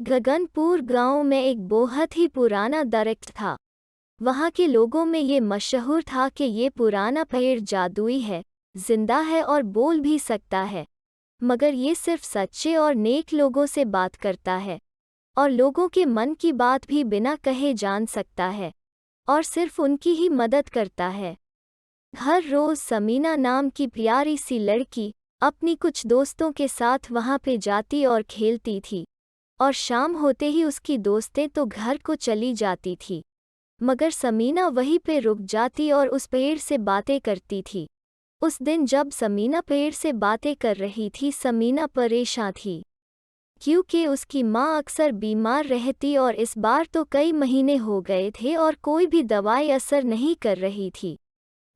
गगनपुर गांव में एक बहुत ही पुराना दरख्त था। वहां के लोगों में ये मशहूर था कि ये पुराना पेड़ जादुई है, जिंदा है और बोल भी सकता है। मगर ये सिर्फ सच्चे और नेक लोगों से बात करता है और लोगों के मन की बात भी बिना कहे जान सकता है और सिर्फ उनकी ही मदद करता है। हर रोज समीना नाम की प्यारी सी लड़की अपनी कुछ दोस्तों के साथ वहां पे जाती और खेलती थी, और शाम होते ही उसकी दोस्तें तो घर को चली जाती थी, मगर समीना वहीं पे रुक जाती और उस पेड़ से बातें करती थी। उस दिन जब समीना पेड़ से बातें कर रही थी, समीना परेशान थी क्योंकि उसकी माँ अक्सर बीमार रहती और इस बार तो कई महीने हो गए थे और कोई भी दवाई असर नहीं कर रही थी।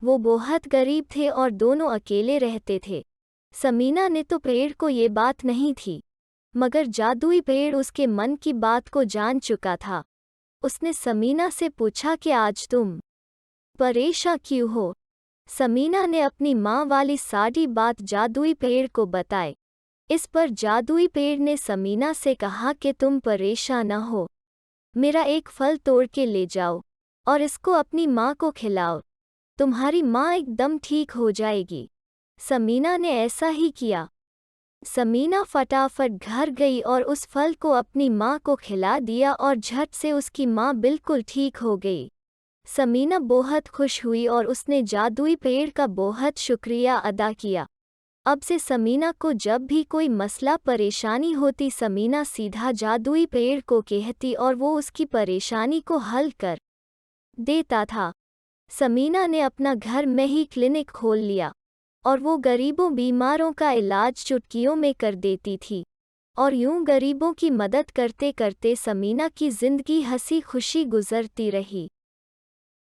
वो बहुत गरीब थे और दोनों अकेले रहते थे। समीना ने तो पेड़ को ये बात नहीं थी, मगर जादुई पेड़ उसके मन की बात को जान चुका था। उसने समीना से पूछा कि आज तुम परेशान क्यों हो। समीना ने अपनी माँ वाली सारी बात जादुई पेड़ को बताई। इस पर जादुई पेड़ ने समीना से कहा कि तुम परेशान न हो, मेरा एक फल तोड़ के ले जाओ और इसको अपनी माँ को खिलाओ, तुम्हारी माँ एकदम ठीक हो जाएगी। समीना ने ऐसा ही किया। समीना फटाफट घर गई और उस फल को अपनी माँ को खिला दिया और झट से उसकी माँ बिल्कुल ठीक हो गई। समीना बहुत खुश हुई और उसने जादुई पेड़ का बहुत शुक्रिया अदा किया। अब से समीना को जब भी कोई मसला परेशानी होती, समीना सीधा जादुई पेड़ को कहती और वो उसकी परेशानी को हल कर देता था। समीना ने अपना घर में ही क्लिनिक खोल लिया और वो गरीबों बीमारों का इलाज चुटकियों में कर देती थी, और यूं गरीबों की मदद करते करते समीना की जिंदगी हंसी खुशी गुजरती रही।